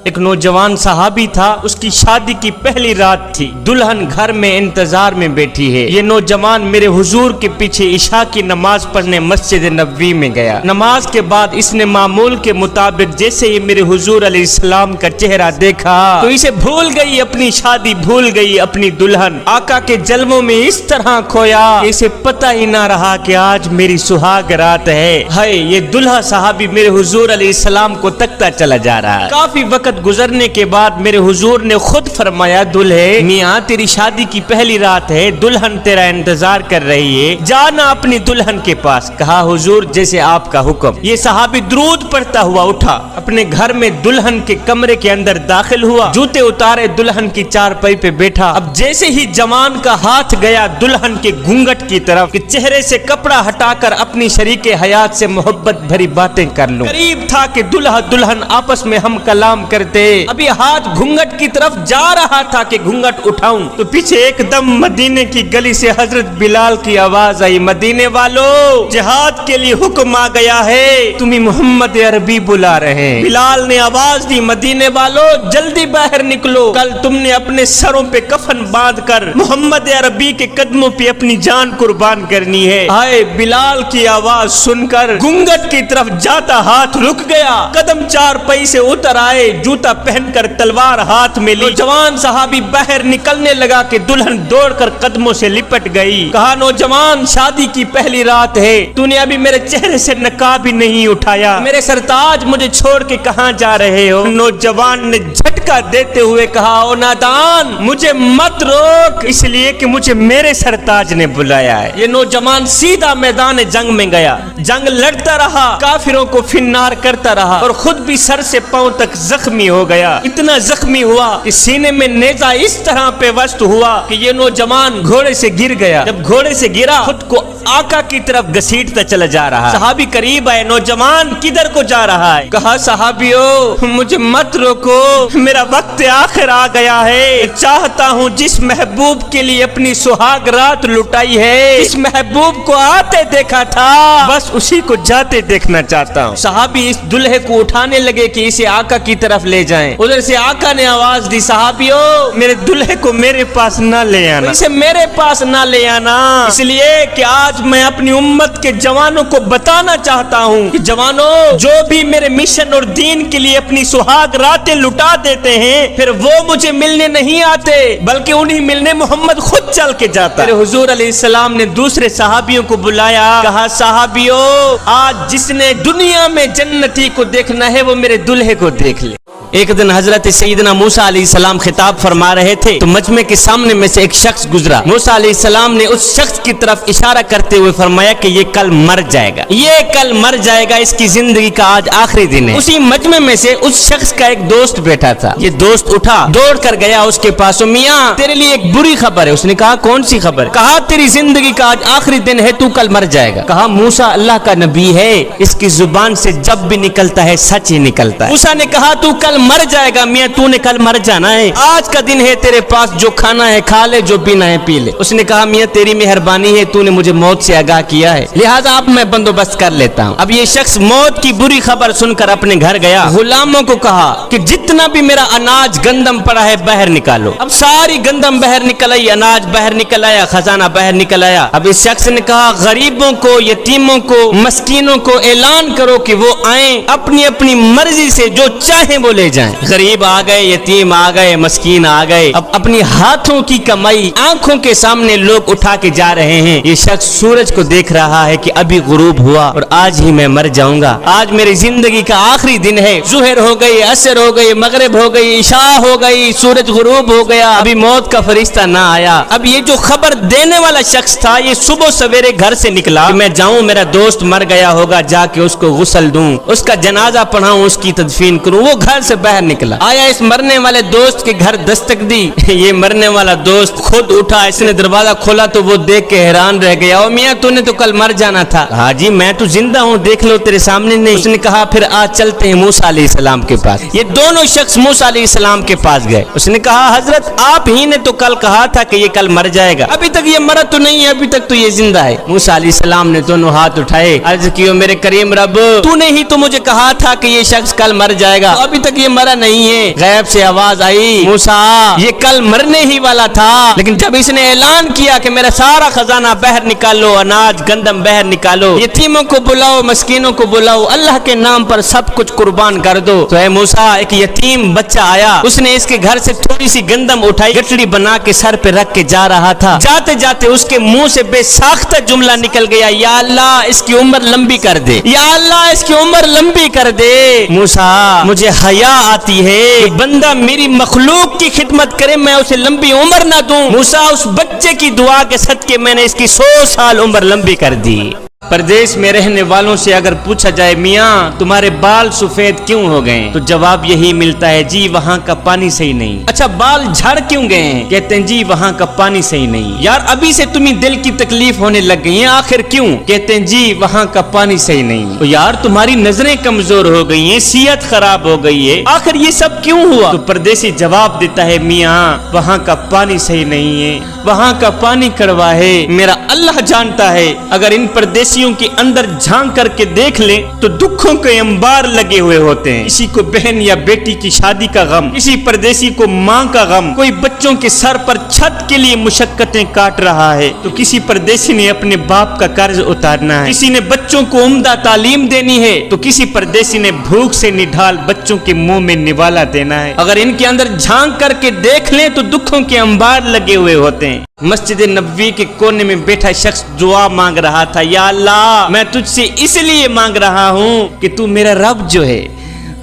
ایک نوجوان صحابی تھا، اس کی شادی کی پہلی رات تھی، دلہن گھر میں انتظار میں بیٹھی ہے۔ یہ نوجوان میرے حضور کے پیچھے عشاء کی نماز پڑھنے مسجد نبوی میں گیا۔ نماز کے بعد اس نے معمول کے مطابق جیسے ہی میرے حضور علیہ السلام کا چہرہ دیکھا تو اسے بھول گئی اپنی شادی، بھول گئی اپنی دلہن، آقا کے جلووں میں اس طرح کھویا کہ اسے پتہ ہی نہ رہا کہ آج میری سہاگ رات ہے۔ ہائے، یہ دلہا صحابی میرے حضور علیہ السلام کو تکتا چلا جا رہا ہے۔ کافی وقت گزرنے کے بعد میرے حضور نے خود فرمایا، دلہے میاں تیری شادی کی پہلی رات ہے، دلہن تیرا انتظار کر رہی ہے، جانا اپنی دلہن کے پاس۔ کہا حضور جیسے آپ کا حکم۔ یہ صحابی درود پڑھتا ہوا اٹھا، اپنے گھر میں دلہن کے کمرے کے اندر داخل ہوا، جوتے اتارے، دلہن کی چارپائی پہ بیٹھا۔ اب جیسے ہی جوان کا ہاتھ گیا دلہن کے گھونگھٹ کی طرف کہ چہرے سے کپڑا ہٹا کر اپنی شریک حیات سے محبت بھری باتیں کر لوں، قریب تھا کہ دلہا دلہن آپس میں ہم کلام کرتے، ابھی ہاتھ گھونگھٹ کی طرف جا رہا تھا کہ گھونگھٹ اٹھاؤں تو پیچھے ایک دم مدینے کی گلی سے حضرت بلال کی آواز آئی، مدینے والو جہاد کے لیے حکم آ گیا ہے، تمہیں محمد عربی بلا رہے ہیں۔ بلال نے آواز دی، مدینے والو جلدی باہر نکلو، کل تم نے اپنے سروں پہ کفن باندھ کر محمد عربی کے قدموں پہ اپنی جان قربان کرنی ہے۔ آئے بلال کی آواز سن کر گھونگھٹ کی طرف جاتا ہاتھ رک گیا، قدم چار پئی سے اتر آئے، جوتا پہن کر تلوار ہاتھ میں لی، نوجوان صحابی باہر نکلنے لگا کہ دلہن دوڑ کر قدموں سے لپٹ گئی۔ کہا نوجوان شادی کی پہلی رات ہے، تو نے ابھی میرے چہرے سے نقاب ہی نہیں اٹھایا، میرے سرتاج مجھے چھوڑ کے کہاں جا رہے ہو؟ نوجوان نے جھٹکا دیتے ہوئے کہا، او نادان مجھے مت روک، اس لیے کہ مجھے میرے سرتاج نے بلایا ہے۔ یہ نوجوان سیدھا میدان جنگ میں گیا، جنگ لڑتا رہا، کافروں کو فنار کرتا رہا اور خود بھی سر سے پاؤں تک زخمی ہو گیا، اتنا زخمی ہوا کہ سینے میں نیزہ اس طرح پیوست ہوا کہ یہ نوجوان گھوڑے سے گر گیا۔ جب گھوڑے سے گرا خود کو آقا کی طرف گھسیٹتا چلا جا رہا۔ صحابی قریب آئے، نوجوان کدھر کو جا رہا ہے؟ کہا صحابیو مجھے مت روکو، میرا وقت آخر آ گیا ہے، چاہتا ہوں جس محبوب کے لیے اپنی سہاگ رات لٹائی ہے، اس محبوب کو آتے دیکھا تھا، بس اسی کو جاتے دیکھنا چاہتا ہوں۔ صحابی اس دلہے کو اٹھانے لگے کہ اسے آقا کی طرف لے جائیں، ادھر سے آقا نے آواز دی، صحابیو میرے دلہے کو میرے پاس نہ لے آنا، اسے میرے پاس نہ لے آنا، اس لیے کہ آج میں اپنی امت کے جوانوں کو بتانا چاہتا ہوں کہ جوانوں جو بھی میرے مشن اور دین کے لیے اپنی سہاگ راتیں لٹا دیتے ہیں پھر وہ مجھے ملنے نہیں آتے بلکہ انہیں ملنے محمد خود چل کے جاتا۔ میرے حضور علیہ السلام نے دوسرے صحابیوں کو بلایا، کہا صحابیو آج جس نے دنیا میں جنتی کو دیکھنا ہے وہ میرے دلہے کو دیکھ لے۔ ایک دن حضرت سیدنا موسیٰ علیہ السلام خطاب فرما رہے تھے تو مجمع کے سامنے میں سے ایک شخص گزرا، موسیٰ علیہ السلام نے اس شخص کی طرف اشارہ کرتے ہوئے فرمایا کہ یہ کل مر جائے گا، یہ کل مر جائے گا، اس کی زندگی کا آج آخری دن ہے۔ اسی مجمع میں سے اس شخص کا ایک دوست بیٹھا تھا، یہ دوست اٹھا دوڑ کر گیا اس کے پاس، میاں تیرے لیے ایک بری خبر ہے۔ اس نے کہا کون سی خبر؟ کہا تیری زندگی کا آج آخری دن ہے، تو کل مر جائے گا۔ کہا موسیٰ اللہ کا نبی ہے، اس کی زبان سے جب بھی نکلتا ہے سچ ہی نکلتا ہے۔ موسیٰ نے کہا تو کل مر جائے گا، تو نے کل مر جانا ہے، آج کا دن ہے، تیرے پاس جو کھانا ہے کھا لے، جو پینا ہے پی لے۔ اس نے کہا میاں تیری مہربانی ہے، تو نے مجھے موت سے آگاہ کیا ہے، لہٰذا اب میں بندوبست کر لیتا ہوں۔ اب یہ شخص موت کی بری خبر سن کر اپنے گھر گیا، غلاموں کو کہا کہ جتنا بھی میرا اناج گندم پڑا ہے باہر نکالو۔ اب ساری گندم باہر نکل آئی، اناج باہر نکل آیا، خزانہ باہر نکل آیا۔ اب اس شخص نے کہا غریبوں کو، یتیموں کو، مسکینوں کو اعلان کرو کہ وہ آئیں، اپنی اپنی مرضی سے جو چاہیں وہ لے جائیں۔ غریب آ گئے، یتیم آ گئے، مسکین آ گئے، اب اپنی ہاتھوں کی کمائی آنکھوں کے سامنے لوگ اٹھا کے جا رہے ہیں۔ یہ شخص سورج کو دیکھ رہا ہے کہ ابھی غروب ہوا اور آج ہی میں مر جاؤں گا، آج میری زندگی کا آخری دن ہے، ظہر ہو گئی، عصر ہو گئی، مغرب ہو گئی، عشاء ہو گئی، سورج غروب ہو گیا، ابھی موت کا فرشتہ نہ آیا۔ اب یہ جو خبر دینے والا شخص تھا یہ صبح سویرے گھر سے نکلا کہ میں جاؤں، میرا دوست مر گیا ہوگا، جا کے اس کو غسل دوں، اس کا جنازہ پڑھاؤں، اس کی تدفین کروں۔ وہ گھر سے باہر نکلا، آیا اس مرنے والے دوست کے گھر دستک دی، یہ مرنے والا دوست خود اٹھا، اس نے دروازہ کھولا تو وہ دیکھ کے حیران رہ گیا، او میاں تو نے تو کل مر جانا تھا۔ ہاں جی میں تو زندہ ہوں، دیکھ لو تیرے سامنے نہیں۔ اس نے کہا پھر آج چلتے ہیں موسیٰ علیہ السلام کے پاس۔ یہ دونوں شخص موسیٰ علیہ السلام کے پاس گئے، اس نے کہا حضرت آپ ہی نے تو کل کہا تھا کہ یہ کل مر جائے گا، ابھی تک یہ مرا تو نہیں ہے، ابھی تک تو یہ زندہ ہے۔ موسیٰ علیہ السلام نے دونوں ہاتھ اٹھائے، عرض کیو میرے کریم رب تو نے ہی تو مجھے کہا تھا کہ یہ شخص کل مر جائے گا، ابھی تک یہ مرا نہیں ہے۔ غیب سے آواز آئی، موسیٰ یہ کل مرنے ہی والا تھا، لیکن جب اس نے اعلان کیا کہ میرا سارا خزانہ باہر نکالو، اناج گندم باہر نکالو، یتیموں کو بلاؤ، مسکینوں کو بلاؤ، اللہ کے نام پر سب کچھ قربان کر دو، تو اے موسیٰ ایک یتیم بچہ آیا، اس نے اس کے گھر سے تھوڑی سی گندم اٹھائی، گٹڑی بنا کے سر پہ رکھ کے جا رہا تھا، جاتے جاتے اس کے منہ سے بے ساختہ جملہ نکل گیا، یا اللہ اس کی عمر لمبی کر دے، یا اللہ اس کی عمر لمبی کر دے۔ موسیٰ مجھے حیا آتی ہے کہ بندہ میری مخلوق کی خدمت کرے، میں اسے لمبی عمر نہ دوں۔ موسیٰ اس بچے کی دعا کے صدقے میں نے اس کی 100 سال عمر لمبی کر دی۔ پردیس میں رہنے والوں سے اگر پوچھا جائے میاں تمہارے بال سفید کیوں ہو گئے، تو جواب یہی ملتا ہے جی وہاں کا پانی صحیح نہیں۔ اچھا بال جھڑ کیوں گئے ہیں، کہتے ہیں جی وہاں کا پانی صحیح نہیں۔ یار ابھی سے تمہیں دل کی تکلیف ہونے لگ گئی ہیں، آخر کیوں، کہتے ہیں جی وہاں کا پانی صحیح نہیں۔ تو یار تمہاری نظریں کمزور ہو گئی ہیں، صحت خراب ہو گئی ہے، آخر یہ سب کیوں ہوا؟ تو پردیسی جواب دیتا ہے میاں وہاں کا پانی صحیح نہیں ہے، وہاں کا پانی کڑوا ہے، میرا اللہ جانتا ہے۔ اگر ان پردیسیوں کے اندر جھانک کر کے دیکھ لیں تو دکھوں کے انبار لگے ہوئے ہوتے ہیں، کسی کو بہن یا بیٹی کی شادی کا غم، کسی پردیسی کو ماں کا غم، کوئی بچوں کے سر پر چھت کے لیے مشقتیں کاٹ رہا ہے، تو کسی پردیسی نے اپنے باپ کا قرض اتارنا ہے، کسی نے بچوں کو عمدہ تعلیم دینی ہے، تو کسی پردیسی نے بھوک سے نڈھال بچوں کے منہ میں نوالا دینا ہے۔ اگر ان کے اندر جھانک کر کے دیکھ لیں تو دکھوں کے انبار لگے ہوئے ہوتے ہیں۔ مسجد نبوی کے کونے میں بیٹھا شخص دعا مانگ رہا تھا، یا اللہ میں تجھ سے اس لیے مانگ رہا ہوں کہ تو میرا رب جو ہے،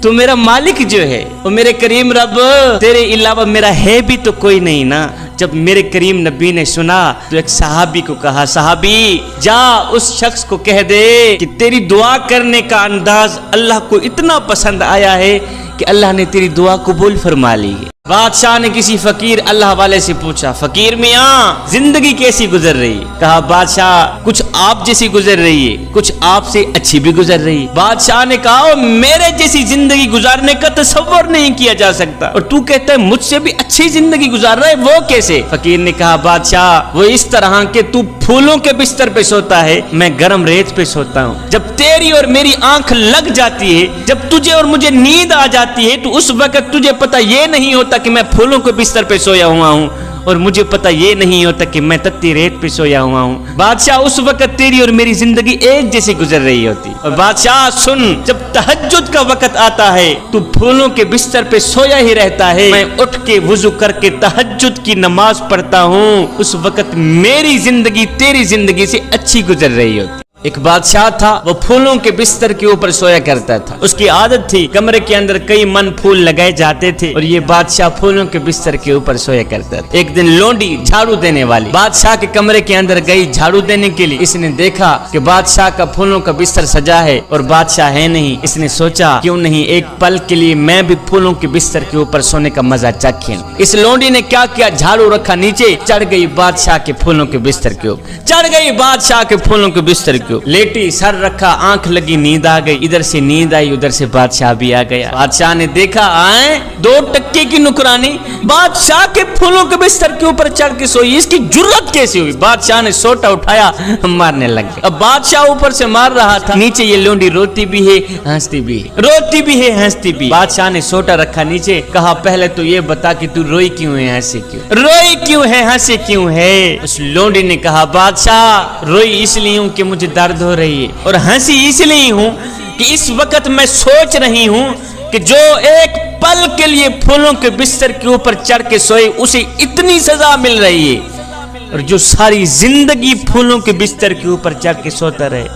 تو میرا مالک جو ہے، اور میرے کریم رب تیرے علاوہ میرا ہے بھی تو کوئی نہیں نا۔ جب میرے کریم نبی نے سنا تو ایک صحابی کو کہا، صحابی جا اس شخص کو کہہ دے کہ تیری دعا کرنے کا انداز اللہ کو اتنا پسند آیا ہے کہ اللہ نے تیری دعا قبول فرما لی ہے۔ بادشاہ نے کسی فقیر اللہ والے سے پوچھا، فقیر میاں زندگی کیسی گزر رہی؟ کہا بادشاہ کچھ آپ جیسی گزر رہی ہے، کچھ آپ سے اچھی بھی گزر رہی ہے۔ بادشاہ نے کہا میرے جیسی زندگی گزارنے کا تصور نہیں کیا جا سکتا، اور تو کہتا ہے مجھ سے بھی اچھی زندگی گزار رہا ہے، وہ کیسے؟ فقیر نے کہا بادشاہ وہ اس طرح کہ تو پھولوں کے بستر پہ سوتا ہے، میں گرم ریت پہ سوتا ہوں۔ جب تیری اور میری آنکھ لگ جاتی ہے، جب تجھے اور مجھے نیند آ جاتی ہے، تو اس وقت تجھے پتہ یہ نہیں ہوتا کہ میں پھولوں کے بستر پہ سویا ہوا ہوں، اور مجھے پتہ یہ نہیں ہوتا کہ میں تتی ریت پہ سویا ہوا ہوں۔ بادشاہ اس وقت تیری اور میری زندگی ایک جیسی گزر رہی ہوتی۔ اور بادشاہ سن، جب تہجد کا وقت آتا ہے تو پھولوں کے بستر پہ سویا ہی رہتا ہے، میں اٹھ کے وضو کر کے تہجد کی نماز پڑھتا ہوں، اس وقت میری زندگی تیری زندگی سے اچھی گزر رہی ہوتی۔ ایک بادشاہ تھا، وہ پھولوں کے بستر کے اوپر سویا کرتا تھا، اس کی عادت تھی، کمرے کے اندر کئی من پھول لگائے جاتے تھے اور یہ بادشاہ پھولوں کے بستر کے اوپر سویا کرتا تھا۔ ایک دن لونڈی جھاڑو دینے والی بادشاہ کے کمرے کے اندر گئی جھاڑو دینے کے لیے، اس نے دیکھا کہ بادشاہ کا پھولوں کا بستر سجا ہے اور بادشاہ ہے نہیں، اس نے سوچا کیوں نہیں ایک پل کے لیے میں بھی پھولوں کے بستر کے اوپر سونے کا مزہ چکھیں۔ اس لونڈی نے کیا کیا، جھاڑو رکھا نیچے، چڑھ گئی بادشاہ کے پھولوں کے بستر کے اوپر، چڑھ گئی بادشاہ کے پھولوں کے بستر کے اوپر، لیٹی سر رکھا، آنکھ لگی، نیند آ گئی، ادھر سے نیند آئی ادھر سے بادشاہ بھی آ گیا۔ بادشاہ نے دیکھا آئیں 2 ٹکے کی نکرانی بادشاہ کے پھولوں کے بستر کے اوپر چڑھ کے سوئی، اس کی جرت کیسی ہوئی؟ بادشاہ نے سوٹا اٹھایا، مارنے لگ گیا۔ اب بادشاہ اوپر سے مار رہا تھا، نیچے یہ لونڈی روتی بھی ہے ہنستی بھی ہے، روتی بھی ہے ہنستی بھی۔ بادشاہ نے سوٹا رکھا نیچے، کہا پہلے تو یہ بتا کہ تو روئی کیوں ہے، ہنسی کیوں، روئی کیوں ہے، ہنسی کیوں ہے؟ اس لونڈی نے کہا بادشاہ روئی اس لیے ہوں کہ مجھے درد ہو رہی ہے، اور ہنسی اس لیے ہوں کہ اس وقت میں سوچ رہی ہوں کہ جو ایک پل کے لیے پھولوں کے بستر کے اوپر چڑھ کے سوئے اسے اتنی سزا مل رہی ہے، اور جو ساری زندگی پھولوں کے بستر کے اوپر چڑھ کے سوتا رہے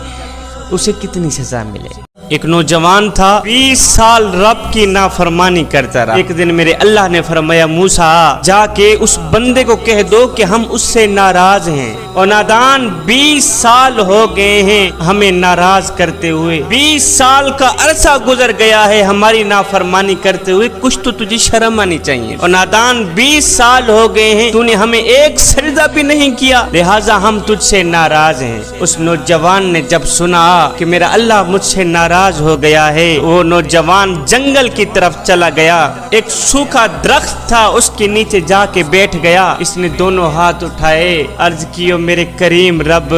اسے کتنی سزا ملے۔ ایک نوجوان تھا 20 سال رب کی نافرمانی کرتا رہا۔ ایک دن میرے اللہ نے فرمایا موسیٰ جا کے اس بندے کو کہہ دو کہ ہم اس سے ناراض ہیں، اور نادان 20 سال ہو گئے ہیں ہمیں ناراض کرتے ہوئے، 20 سال کا عرصہ گزر گیا ہے ہماری نافرمانی کرتے ہوئے، کچھ تو تجھے شرم آنی چاہیے، اور نادان 20 سال ہو گئے ہیں تو نے ہمیں ایک سجدہ بھی نہیں کیا، لہٰذا ہم تجھ سے ناراض ہیں۔ اس نوجوان نے جب سنا کہ میرا اللہ مجھ سے ناراض ناراض ہو گیا ہے۔ وہ نوجوان جنگل کی طرف چلا گیا، ایک سوکھا درخت تھا، اس کے نیچے جا کے بیٹھ گیا۔ اس نے دونوں ہاتھ اٹھائے، عرض کیو میرے کریم رب،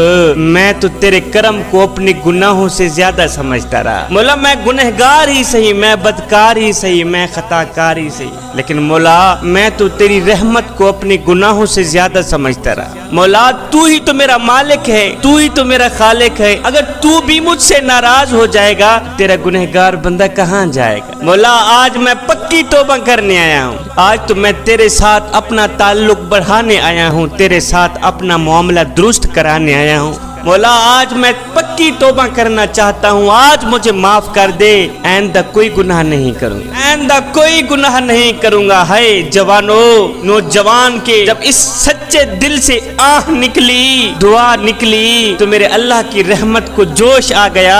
میں تو تیرے کرم کو اپنے گناہوں سے زیادہ سمجھتا رہا۔ مولا میں گنہگار ہی صحیح، میں بدکار ہی صحیح، میں خطا کار ہی صحیح، لیکن مولا میں تو تیری رحمت کو اپنے گناہوں سے زیادہ سمجھتا رہا۔ مولا تو ہی تو میرا مالک ہے، تو ہی تو میرا خالق ہے، اگر تو بھی مجھ سے ناراض ہو جائے گا تیرا گنہگار بندہ کہاں جائے گا؟ مولا آج میں پکی توبہ کرنے آیا ہوں، آج تو میں تیرے ساتھ اپنا تعلق بڑھانے آیا ہوں، تیرے ساتھ اپنا معاملہ درست کرانے آیا ہوں۔ مولا آج میں پکی توبہ کرنا چاہتا ہوں، آج مجھے معاف کر دے، آئندہ کوئی گناہ نہیں کروں گا، آئندہ کوئی گناہ نہیں کروں گا۔ ہے جوانو، نوجوان کے جب اس سچے دل سے آہ نکلی، دعا نکلی، تو میرے اللہ کی رحمت کو جوش آ گیا،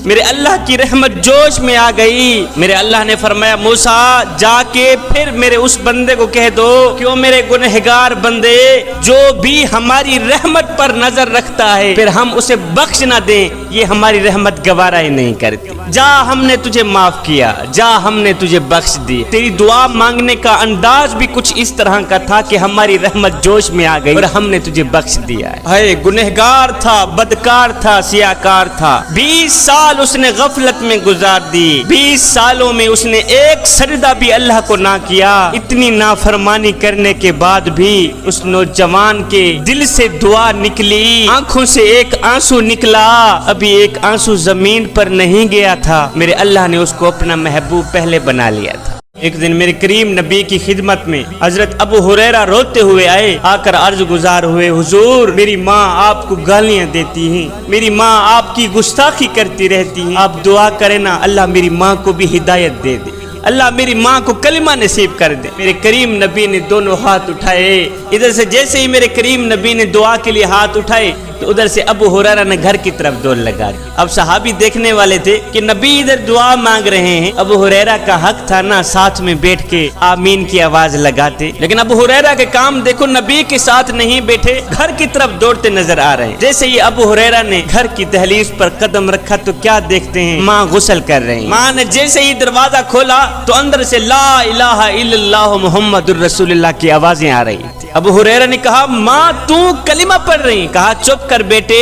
میرے اللہ کی رحمت جوش میں آ گئی۔ میرے اللہ نے فرمایا موسیٰ جا کے پھر میرے اس بندے کو کہہ دو کہ میرے گنہگار بندے جو بھی ہماری رحمت پر نظر رکھتا ہے پھر ہم اسے بخش نہ دیں، یہ ہماری رحمت گوارا ہی نہیں کرتی۔ جا ہم نے تجھے معاف کیا، جا ہم نے تجھے بخش دی۔ تیری دعا مانگنے کا انداز بھی کچھ اس طرح کا تھا کہ ہماری رحمت جوش میں آ گئی اور ہم نے تجھے بخش دیا ہے۔ گنہگار تھا، بدکار تھا، سیاکار تھا، 20 سال اس نے غفلت میں گزار دی، 20 سالوں میں اس نے ایک سجدہ بھی اللہ کو نہ کیا۔ اتنی نافرمانی کرنے کے بعد بھی اس نوجوان کے دل سے دعا نکلی، آنکھوں سے ایک آنسو نکلا، ابھی ایک آنسو زمین پر نہیں گیا تھا، میرے اللہ نے اس کو اپنا محبوب پہلے بنا لیا تھا۔ ایک دن میرے کریم نبی کی خدمت میں حضرت ابو ہریرہ روتے ہوئے آئے، آ کر عرض گزار ہوئے، حضور میری ماں آپ کو گالیاں دیتی ہیں، میری ماں آپ کی گستاخی کرتی رہتی ہیں، آپ دعا کریں نا اللہ میری ماں کو بھی ہدایت دے دے، اللہ میری ماں کو کلمہ نصیب کر دے۔ میرے کریم نبی نے دونوں ہاتھ اٹھائے، ادھر سے جیسے ہی میرے کریم نبی نے دعا کے لیے ہاتھ اٹھائے تو ادھر سے ابو ہریرہ نے گھر کی طرف دوڑ لگا دی۔ اب صحابی دیکھنے والے تھے کہ نبی ادھر دعا مانگ رہے ہیں، ابو ہریرہ کا حق تھا نا ساتھ میں بیٹھ کے آمین کی آواز لگاتے، لیکن ابو ہریرہ کے کام دیکھو، نبی کے ساتھ نہیں بیٹھے، گھر کی طرف دوڑتے نظر آ رہے ہیں۔ جیسے ہی ابو ہریرہ نے گھر کی دہلیز پر قدم رکھا تو کیا دیکھتے ہیں، ماں غسل کر رہی ہیں۔ ماں نے جیسے ہی دروازہ کھولا تو اندر سے لا الہ الا اللہ محمد الرسول اللہ کی آوازیں آ رہی تھی۔ ابو ہریرہ نے کہا ماں تو کلمہ پڑھ رہی، کہا چپ کر بیٹے،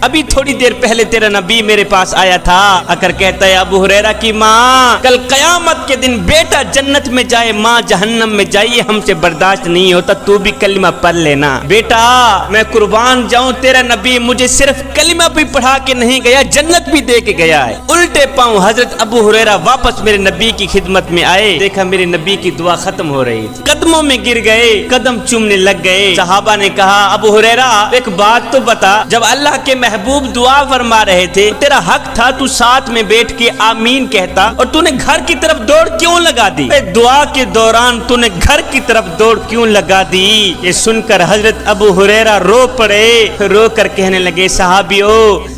ابھی تھوڑی دیر پہلے تیرا نبی میرے پاس آیا تھا، آ کر کہتا ہے ابو ہریرہ کی ماں کل قیامت کے دن بیٹا جنت میں جائے ماں جہنم میں جائے، یہ ہم سے برداشت نہیں ہوتا، تو بھی کلمہ پڑھ لینا۔ بیٹا میں قربان جاؤں، تیرا نبی مجھے صرف کلمہ بھی پڑھا کے نہیں گیا، جنت بھی دے کے گیا ہے۔ الٹے پاؤں حضرت ابو ہریرہ واپس میرے نبی کی خدمت میں آئے، دیکھا میرے نبی کی دعا ختم ہو رہی تھی، قدموں میں گر گئے، قدم چومنے لگ گئے۔ صحابہ نے کہا ابو ہریرہ ایک بات تو بتا، جب اللہ کے محبوب دعا فرما رہے تھے تیرا حق تھا تو ساتھ میں بیٹھ کے آمین کہتا، اور تو نے گھر کی طرف دوڑ کیوں لگا دی؟ دعا کے دوران تو نے گھر کی طرف دوڑ کیوں لگا دی؟ یہ سن کر حضرت ابو ہریرہ رو پڑے، رو کر کہنے لگے صحابیو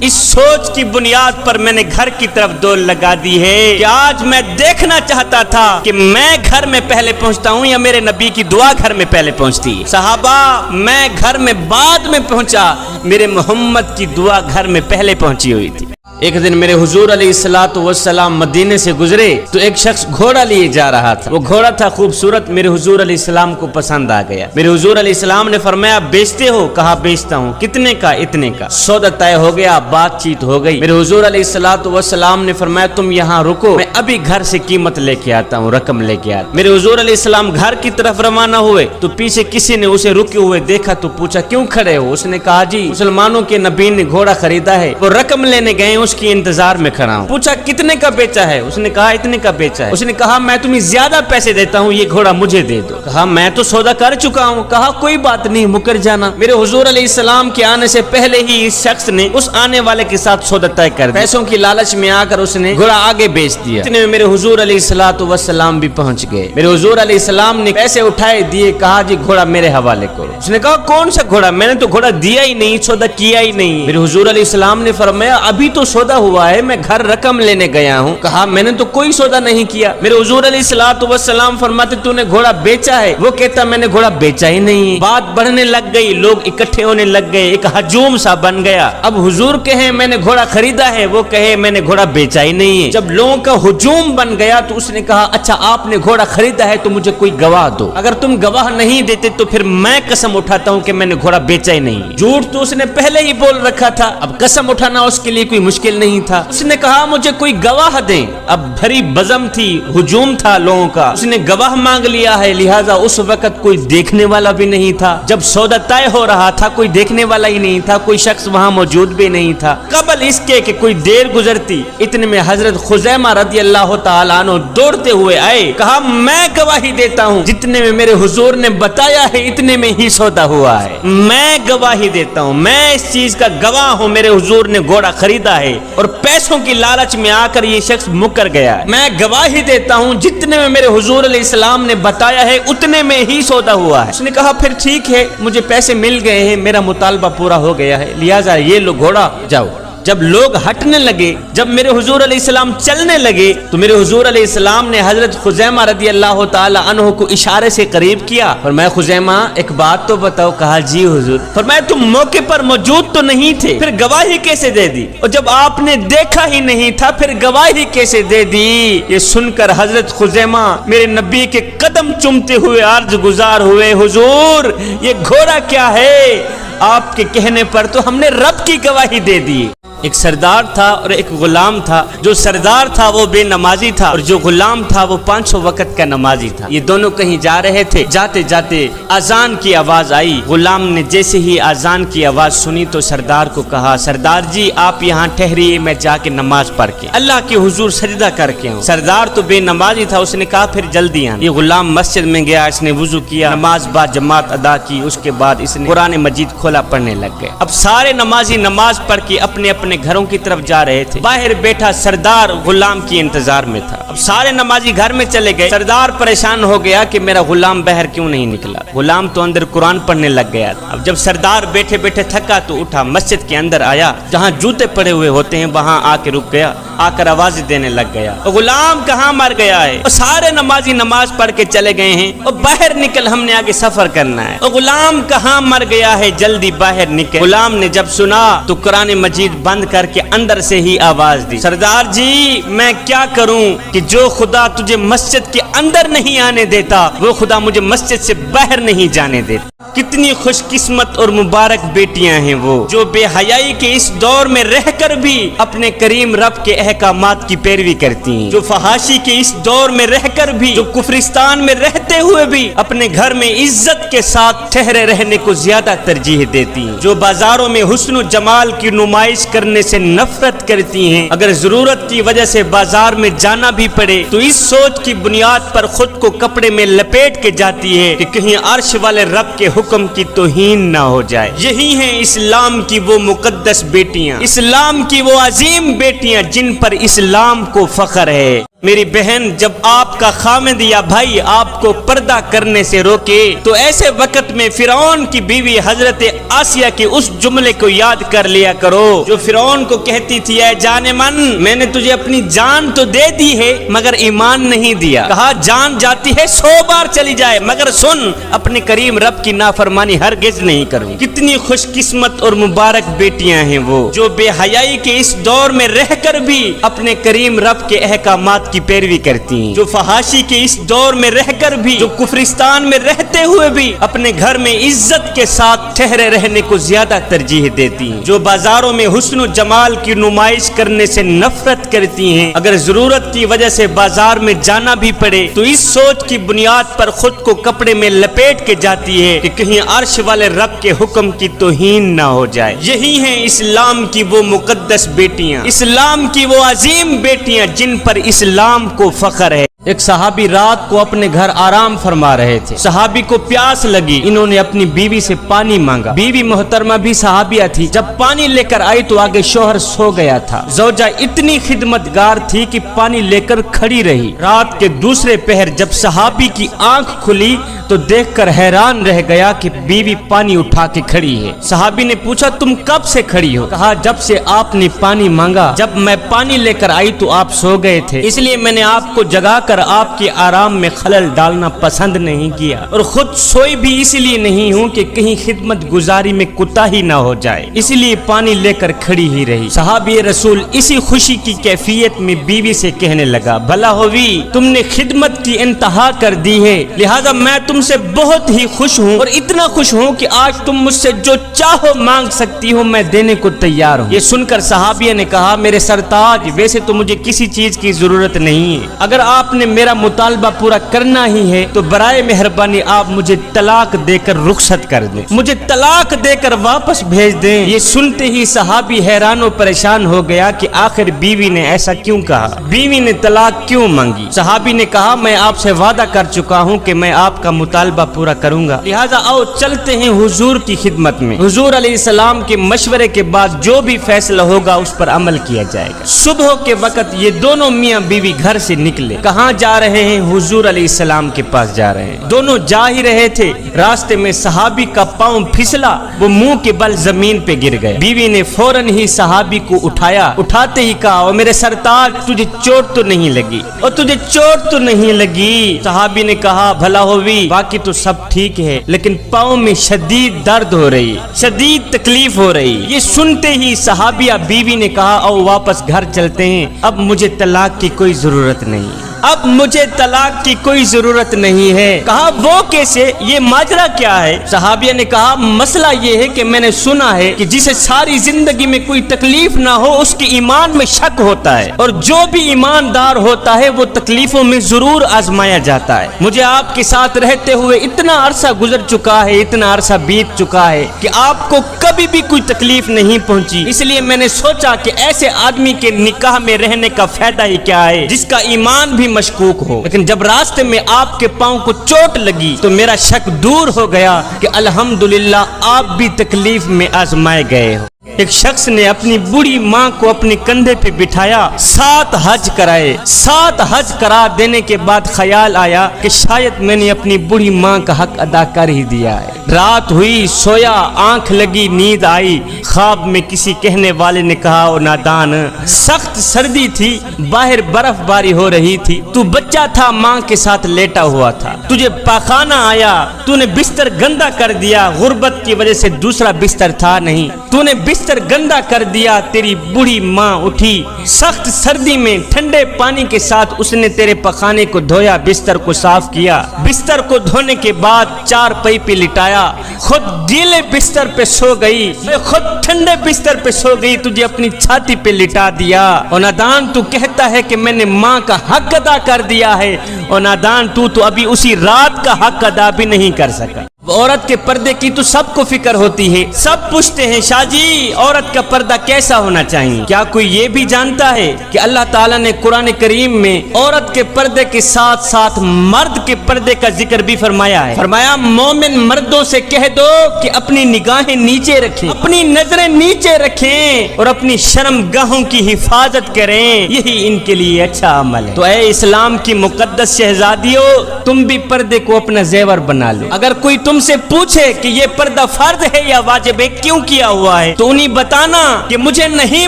اس سوچ کی بنیاد پر میں نے گھر کی طرف دوڑ لگا دی ہے کہ آج میں دیکھنا چاہتا تھا کہ میں گھر میں پہلے پہنچتا ہوں یا میرے نبی کی دعا گھر میں پہلے پہنچتی۔ صحابہ میں گھر میں بعد میں پہنچا، میرے محمد کی دعا گھر میں پہلے پہنچی ہوئی تھی۔ ایک دن میرے حضور علیہ الصلوۃ والسلام مدینے سے گزرے تو ایک شخص گھوڑا لیے جا رہا تھا، وہ گھوڑا تھا خوبصورت، میرے حضور علیہ السلام کو پسند آ گیا۔ میرے حضور علیہ السلام نے فرمایا بیچتے ہو؟ کہا بیچتا ہوں۔ کتنے کا؟ اتنے کا۔ سودا طے ہو گیا، بات چیت ہو گئی۔ میرے حضور علیہ الصلوۃ والسلام نے فرمایا تم یہاں رکو، میں ابھی گھر سے قیمت لے کے آتا ہوں، رقم لے کے آتا۔ میرے حضور علیہ السلام گھر کی طرف روانہ ہوئے تو پیچھے کسی نے اسے رکے ہوئے دیکھا تو پوچھا کیوں کھڑے ہو؟ اس نے کہا جی مسلمانوں کے نبی نے گھوڑا خریدا ہے، وہ رقم لینے گئے، اس کی انتظار میں کھڑا ہوں۔ پوچھا کتنے کا بیچا ہے؟ اس نے کہا اتنے کا بیچا ہے۔ اس نے کہا میں تمہیں زیادہ پیسے دیتا ہوں، یہ گھوڑا مجھے دے دو۔ کہا میں تو سودا کر چکا ہوں۔ کہا کوئی بات نہیں، مکر جانا۔ میرے حضور علیہ السلام کے آنے سے پہلے ہی اس شخص نے اس آنے والے کے ساتھ سودا طے کر دیا، پیسوں کی لالچ میں آ کر اس نے گھوڑا آگے بیچ دیا۔ اتنے میں میرے حضور علیہ الصلوۃ والسلام بھی پہنچ گئے۔ میرے حضور علیہ السلام نے پیسے اٹھائے دیے، کہا جی گھوڑا میرے حوالے کرو۔ اس نے کہا کون سا گھوڑا؟ میں نے تو گھوڑا دیا ہی نہیں، سودا کیا ہی نہیں۔ میرے حضور علیہ السلام نے فرمایا ابھی تو سودا ہوا ہے, میں گھر رقم لینے گیا ہوں. کہا میں نے تو کوئی سودا نہیں کیا. میرے حضور علیہ الصلوۃ والسلام فرماتے تو نے گھوڑا بیچا ہے؟ وہ کہتا میں نے گھوڑا بیچا ہی نہیں. بات بڑھنے لگ گئی, لوگ اکٹھے ہونے لگ گئے, ایک ہجوم سا بن گیا. اب حضور کہے میں نے گھوڑا خریدا ہے, وہ کہے میں نے گھوڑا بیچا ہی نہیں ہے. جب لوگوں کا ہجوم بن گیا تو اس نے کہا اچھا آپ نے گھوڑا خریدا ہے تو مجھے کوئی گواہ دو. اگر تم گواہ نہیں دیتے تو پھر میں قسم اٹھاتا ہوں کہ میں نے گھوڑا بیچا ہی نہیں. جھوٹ تو اس نے پہلے ہی بول رکھا تھا, اب قسم اٹھانا اس کے لیے کوئی مشکل نہیں تھا. اس نے کہا مجھے کوئی گواہ دیں. اب بھری بزم تھی, ہجوم تھا لوگوں کا, اس نے گواہ مانگ لیا ہے, لہٰذا اس وقت کوئی دیکھنے والا بھی نہیں تھا. جب سودا طے ہو رہا تھا کوئی دیکھنے والا ہی نہیں تھا, کوئی شخص وہاں موجود بھی نہیں تھا. قبل اس کے کہ کوئی دیر گزرتی اتنے میں حضرت خزیمہ رضی اللہ تعالیٰ عنہ دوڑتے ہوئے آئے. کہا میں گواہی دیتا ہوں جتنے میں میرے حضور نے بتایا ہے اتنے میں ہی سودا ہوا ہے. میں گواہی دیتا ہوں, میں اس چیز کا گواہ ہوں, میرے حضور نے گھوڑا خریدا ہے اور پیسوں کی لالچ میں آ کر یہ شخص مکر گیا ہے. میں گواہی دیتا ہوں جتنے میں میرے حضور علیہ السلام نے بتایا ہے اتنے میں ہی سودا ہوا ہے. اس نے کہا پھر ٹھیک ہے, مجھے پیسے مل گئے ہیں, میرا مطالبہ پورا ہو گیا ہے, لہٰذا یہ لو گھوڑا جاؤ. جب لوگ ہٹنے لگے, جب میرے حضور علیہ السلام چلنے لگے تو میرے حضور علیہ السلام نے حضرت خزیمہ رضی اللہ تعالی عنہ کو اشارے سے قریب کیا. فرمایا خزیمہ ایک بات تو بتاؤ. کہا جی حضور. فرمایا تم موقع پر موجود تو نہیں تھے, پھر گواہی کیسے دے دی؟ اور جب آپ نے دیکھا ہی نہیں تھا پھر گواہی کیسے دے دی؟ یہ سن کر حضرت خزیمہ میرے نبی کے قدم چومتے ہوئے عرض گزار ہوئے, حضور یہ گھوڑا کیا ہے؟ آپ کے کہنے پر تو ہم نے رب کی گواہی دے دی. ایک سردار تھا اور ایک غلام تھا. جو سردار تھا وہ بے نمازی تھا اور جو غلام تھا وہ 500 وقت کا نمازی تھا. یہ دونوں کہیں جا رہے تھے, جاتے جاتے اذان کی آواز آئی. غلام نے جیسے ہی اذان کی آواز سنی تو سردار کو کہا سردار جی آپ یہاں ٹھہریے, میں جا کے نماز پڑھ کے اللہ کے حضور سجدہ کر کے ہوں. سردار تو بے نمازی تھا, اس نے کہا پھر جلدی آنا. یہ غلام مسجد میں گیا, اس نے وضو کیا, نماز با جماعت ادا کی, اس کے بعد اس نے قرآن مجید کھولا, پڑھنے لگ گئے. اب سارے نمازی نماز پڑھ کے اپنے اپنے گھروں کی طرف جا رہے تھے. باہر بیٹھا سردار غلام کی انتظار میں تھا. اب سارے نمازی گھر میں چلے گئے. سردار پریشان ہو گیا کہ میرا غلام باہر کیوں نہیں نکلا. غلام تو اندر قرآن پڑھنے لگ گیا. اب جب سردار بیٹھے بیٹھے تھکا تو اٹھا, مسجد کے اندر آیا, جہاں جوتے پڑے ہوئے ہوتے ہیں وہاں آ کے رک گیا, آ کر آوازیں دینے لگ گیا. غلام کہاں مر گیا ہے؟ اور سارے نمازی نماز پڑھ کے چلے گئے ہیں اور باہر نکل, ہم نے آگے سفر کرنا ہے. اور غلام کہاں مر گیا ہے, جلدی باہر نکل. غلام نے جب سنا تو قرآن مجید بند کر کے اندر سے ہی آواز دی سردار جی میں کیا کروں کہ جو خدا تجھے مسجد کے اندر نہیں آنے دیتا وہ خدا مجھے مسجد سے باہر نہیں جانے دیتا. کتنی خوش قسمت اور مبارک بیٹیاں ہیں وہ جو بے حیائی کے اس دور میں رہ کر بھی اپنے کریم رب کے احکامات کی پیروی کرتی ہیں, جو فحاشی کے اس دور میں رہ کر بھی, جو کفرستان میں رہتے ہوئے بھی اپنے گھر میں عزت کے ساتھ ٹھہرے رہنے کو زیادہ ترجیح دیتی ہیں, جو بازاروں میں حسن و جمال کی نمائش کرنے سے نفرت کرتی ہیں. اگر ضرورت کی وجہ سے بازار میں جانا بھی پڑے تو اس سوچ کی بنیاد پر خود کو کپڑے میں لپیٹ کے جاتی ہے کہ کہیں عرش والے رب کے حکم کی توہین نہ ہو جائے. یہی ہیں اسلام کی وہ مقدس بیٹیاں, اسلام کی وہ عظیم بیٹیاں جن پر اسلام کو فخر ہے. میری بہن جب آپ کا خامد یا بھائی آپ کو پردہ کرنے سے روکے تو ایسے وقت میں فرعون کی بیوی حضرت آسیہ کے اس جملے کو یاد کر لیا کرو جو فرعون کو کہتی تھی اے جان من میں نے تجھے اپنی جان تو دے دی ہے مگر ایمان نہیں دیا. کہا جان جاتی ہے 100 بار چلی جائے مگر سن اپنے کریم رب کی نافرمانی ہرگز نہیں کروں. کتنی خوش قسمت اور مبارک بیٹیاں ہیں وہ جو بے حیائی کے اس دور میں رہ کر بھی اپنے کریم رب کے احکامات کی پیروی کرتی ہیں, جو فحاشی کے اس دور میں رہ کر بھی, جو کفرستان میں رہتے ہوئے بھی اپنے گھر میں عزت کے ساتھ ٹھہرے رہنے کو زیادہ ترجیح دیتی ہیں, جو بازاروں میں حسن و جمال کی نمائش کرنے سے نفرت کرتی ہیں. اگر ضرورت کی وجہ سے بازار میں جانا بھی پڑے تو اس سوچ کی بنیاد پر خود کو کپڑے میں لپیٹ کے جاتی ہے کہ کہیں عرش والے رب کے حکم کی توہین نہ ہو جائے. یہی ہیں اسلام کی وہ مقدس بیٹیاں, اسلام کی وہ عظیم بیٹیاں جن پر اسلام کو فخر ہے. ایک صحابی رات کو اپنے گھر آرام فرما رہے تھے. صحابی کو پیاس لگی, انہوں نے اپنی بیوی سے پانی مانگا. بیوی محترمہ بھی صحابیہ تھی. جب پانی لے کر آئی تو آگے شوہر سو گیا تھا. زوجہ اتنی خدمتگار تھی کہ پانی لے کر کھڑی رہی. رات کے دوسرے پہر جب صحابی کی آنکھ کھلی تو دیکھ کر حیران رہ گیا کہ بیوی پانی اٹھا کے کھڑی ہے۔ صحابی نے پوچھا تم کب سے کھڑی ہو؟ کہا جب سے آپ نے پانی مانگا، جب میں پانی لے کر آئی تو آپ سو گئے تھے، اس لیے میں نے آپ کو جگا کر آپ کے آرام میں خلل ڈالنا پسند نہیں کیا، اور خود سوئی بھی اس لیے نہیں ہوں کہ کہیں خدمت گزاری میں کوتاہی نہ ہو جائے، اس لیے پانی لے کر کھڑی ہی رہی۔ صحابی رسول اسی خوشی کی کیفیت میں بیوی سے کہنے لگا بھلا ہوئی تم نے خدمت کی انتہا کر دی ہے، لہذا میں تم سے بہت ہی خوش ہوں، اور اتنا خوش ہوں کہ آج تم مجھ سے جو چاہو مانگ سکتی ہو، میں دینے کو تیار ہوں۔ یہ سن کر صحابیہ نے کہا میرے سرتاج ویسے تو مجھے کسی چیز کی ضرورت نہیں ہے، اگر آپ نے میرا مطالبہ پورا کرنا ہی ہے تو برائے مہربانی آپ مجھے طلاق دے کر رخصت کر دیں، مجھے طلاق دے کر واپس بھیج دیں۔ یہ سنتے ہی صحابی حیران و پریشان ہو گیا کہ آخر بیوی نے ایسا کیوں کہا، بیوی نے طلاق کیوں مانگی؟ صحابی نے کہا میں آپ سے وعدہ کر چکا ہوں کہ میں آپ کا مطالبہ پورا کروں گا، لہذا آؤ چلتے ہیں حضور کی خدمت میں۔ حضور علیہ السلام کے مشورے کے بعد جو بھی فیصلہ ہوگا اس پر عمل کیا جائے گا۔ صبح کے وقت یہ دونوں میاں بیوی گھر سے نکلے، کہاں جا رہے ہیں؟ حضور علیہ السلام کے پاس جا رہے ہیں۔ دونوں جا ہی رہے تھے، راستے میں صحابی کا پاؤں پھسلا، وہ منہ کے بل زمین پہ گر گئے۔ بیوی نے فوراً ہی صحابی کو اٹھایا، اٹھاتے ہی کہا او میرے سرتاج تجھے چوٹ تو نہیں لگی، اور تجھے چوٹ تو نہیں لگی؟ صحابی نے کہا بھلا ہوئی باقی تو سب ٹھیک ہے، لیکن پاؤں میں شدید درد ہو رہی، شدید تکلیف ہو رہی۔ یہ سنتے ہی صحابیہ بیوی نے کہا او واپس گھر چلتے ہیں، اب مجھے طلاق کی کوئی ضرورت نہیں، اب مجھے طلاق کی کوئی ضرورت نہیں ہے۔ کہا وہ کیسے، یہ ماجرا کیا ہے؟ صحابیہ نے کہا مسئلہ یہ ہے کہ میں نے سنا ہے کہ جسے ساری زندگی میں کوئی تکلیف نہ ہو اس کے ایمان میں شک ہوتا ہے، اور جو بھی ایماندار ہوتا ہے وہ تکلیفوں میں ضرور آزمایا جاتا ہے۔ مجھے آپ کے ساتھ رہتے ہوئے اتنا عرصہ گزر چکا ہے، اتنا عرصہ بیت چکا ہے کہ آپ کو کبھی بھی کوئی تکلیف نہیں پہنچی، اس لیے میں نے سوچا کہ ایسے آدمی کے نکاح میں رہنے کا فائدہ ہی کیا ہے جس کا ایمان بھی مشکوک ہو۔ لیکن جب راستے میں آپ کے پاؤں کو چوٹ لگی تو میرا شک دور ہو گیا کہ الحمدللہ آپ بھی تکلیف میں آزمائے گئے ہو۔ ایک شخص نے اپنی بوڑھی ماں کو اپنے کندھے پہ بٹھایا، 7 حج کرائے، 7 حج کرا دینے کے بعد خیال آیا کہ شاید میں نے اپنی بوڑھی ماں کا حق ادا کر ہی دیا ہے۔ رات ہوئی، سویا، آنکھ لگی، نیند آئی، خواب میں کسی کہنے والے نے کہا او نادان، سخت سردی تھی، باہر برف باری ہو رہی تھی، تو بچہ تھا، ماں کے ساتھ لیٹا ہوا تھا، تجھے پاخانہ آیا، تو نے بستر گندا کر دیا، غربت کی وجہ سے دوسرا بستر تھا نہیں، تو نے بستر گندا کر دیا، تیری بوڑھی ماں اٹھی، سخت سردی میں ٹھنڈے پانی کے ساتھ اس نے تیرے پخانے کو دھویا، بستر کو صاف کیا، بستر کو دھونے کے بعد 4 پئی پہ لٹایا، خود گیلے بستر پہ سو گئی، میں خود ٹھنڈے بستر پہ سو گئی، تجھے اپنی چھاتی پہ لٹا دیا، اور نادان تو کہتا ہے کہ میں نے ماں کا حق ادا کر دیا ہے، اور نادان تو ابھی اسی رات کا حق ادا بھی نہیں کر سکا۔ عورت کے پردے کی تو سب کو فکر ہوتی ہے، سب پوچھتے ہیں شاہ جی عورت کا پردہ کیسا ہونا چاہیے؟ کیا کوئی یہ بھی جانتا ہے کہ اللہ تعالیٰ نے قرآن کریم میں عورت کے پردے کے ساتھ ساتھ مرد کے پردے کا ذکر بھی فرمایا ہے؟ فرمایا مومن مردوں سے کہہ دو کہ اپنی نگاہیں نیچے رکھیں، اپنی نظریں نیچے رکھیں، اور اپنی شرم گاہوں کی حفاظت کریں، یہی ان کے لیے اچھا عمل ہے۔ تو اے اسلام کی مقدس شہزادیوں، تم بھی پردے کو اپنا زیور بنا لو۔ اگر کوئی تم سے پوچھے کہ یہ پردہ فرض ہے یا واجب ہے، کیوں کیا ہوا ہے، تو انہیں بتانا کہ مجھے نہیں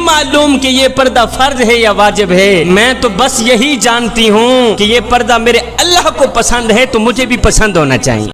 معلوم کہ یہ پردہ فرض ہے یا واجب ہے، میں تو بس یہی جانتی ہوں کہ یہ پردہ میرے اللہ کو پسند ہے تو مجھے بھی پسند ہونا چاہیے۔